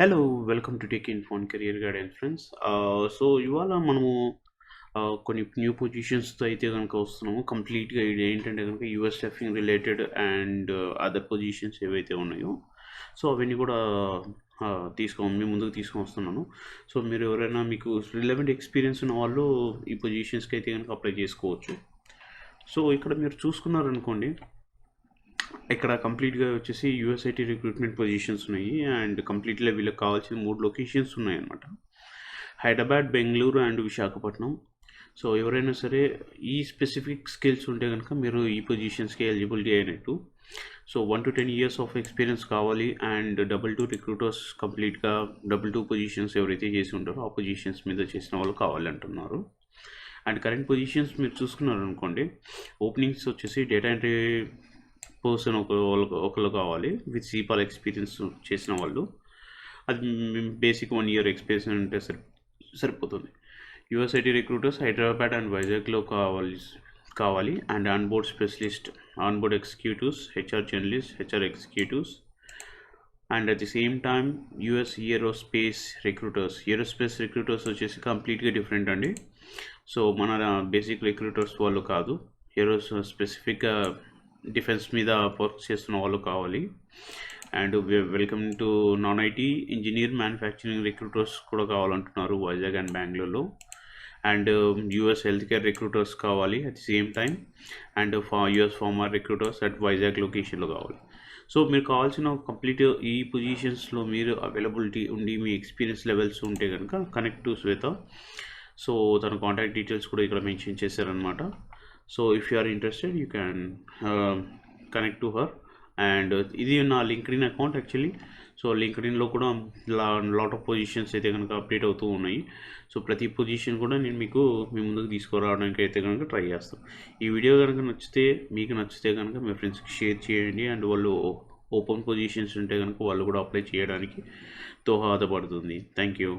Hello! Welcome to tech info and career guidance friends. ఇవాళ మనము కొన్ని న్యూ పొజిషన్స్‌తో అయితే గనుక వస్తున్నాము. కంప్లీట్‌గా ఇది ఏంటంటే గనుక US stuffing related and other positions ఏవైతే ఉన్నాయో, అవన్నీ కూడా మీ ముందుకు తీసుకొనొస్తున్నాను. మీరు ఎవరైనా మీకు రిలవెంట్ ఎక్స్‌పీరియన్స్ ఉన్న వాళ్ళు ఈ పొజిషన్స్‌కి అయితే గనుక అప్లై చేసుకోవచ్చు. ఇక్కడ మీరు చూసుకున్నారనుకోండి, ఇక్కడ కంప్లీట్‌గా వచ్చేసి యూఎస్ఐటీ రిక్రూట్మెంట్ పొజిషన్స్ ఉన్నాయి. అండ్ కంప్లీట్‌గా వీళ్ళకి కావాల్సిన 3 లొకేషన్స్ ఉన్నాయన్నమాట. హైదరాబాద్, బెంగుళూరు అండ్ విశాఖపట్నం. ఎవరైనా సరే ఈ స్పెసిఫిక్ స్కిల్స్ ఉంటే కనుక మీరు ఈ పొజిషన్స్‌కి ఎలిజిబిలిటీ అయినట్టు. 1 to 10 ఇయర్స్ ఆఫ్ ఎక్స్పీరియన్స్ కావాలి. అండ్ W2 రిక్రూటర్స్ కంప్లీట్‌గా W2 పొజిషన్స్ ఎవరైతే చేసి ఉంటారో ఆ పొజిషన్స్ మీద చేసిన వాళ్ళు కావాలంటున్నారు. అండ్ కరెంట్ పొజిషన్స్ మీరు చూసుకున్నారనుకోండి, ఓపెనింగ్స్ వచ్చేసి డేటా ఎంట్రీ పర్సన్ ఒకళ్ళు కావాలి విత్ సీపాల్ ఎక్స్పీరియన్స్ చేసిన వాళ్ళు. అది బేసిక్ 1 ఇయర్ ఎక్స్పీరియన్స్ ఉంటే సరిపోతుంది. యూఎస్ఐటీ రిక్రూటర్స్ హైదరాబాద్ అండ్ వైజాగ్లో కావాలి. And onboard specialist, onboard executives, HR journalist, HR executives. And at the same time US aerospace recruiters వచ్చేసి కంప్లీట్గా డిఫరెంట్ అండి. మన బేసిక్ రిక్రూటర్స్ వాళ్ళు కాదు, స్పెసిఫిక్గా డిఫెన్స్ మీద వర్క్ చేస్తున్న వాళ్ళు కావాలి. And welcome to non IT engineer manufacturing recruiters కూడా కావాలంటున్నారు వైజాగ్ అండ్ బెంగళూరులో. And US health care recruiters కావాలి at the same time. And US pharma recruiters at Vizag లొకేషన్లో కావాలి. మీరు కావాల్సిన కంప్లీట్ ఈ పొజిషన్స్లో మీరు అవైలబిలిటీ ఉండి మీ ఎక్స్పీరియన్స్ లెవెల్స్ ఉంటే కనుక కనెక్ట్ టు శ్వేత. తన కాంటాక్ట్ డీటెయిల్స్ కూడా ఇక్కడ మెన్షన్ చేశారనమాట. If you are interested, you can connect to her. And ఇది నా లింక్డ్ఇన్ అకౌంట్ యాక్చువల్లీ. లింక్డ్ఇన్లో కూడా లాట్ ఆఫ్ పొజిషన్స్ అయితే కనుక అప్డేట్ అవుతూ ఉన్నాయి. ప్రతి పొజిషన్ కూడా నేను మీ ముందుకు తీసుకురావడానికి అయితే కనుక ట్రై చేస్తాను. ఈ వీడియో కనుక మీకు నచ్చితే కనుక మీ ఫ్రెండ్స్కి షేర్ చేయండి. అండ్ వాళ్ళు ఓపెన్ పొజిషన్స్ ఉంటే కనుక వాళ్ళు కూడా అప్లై చేయడానికి దోహదపడుతుంది. Thank you.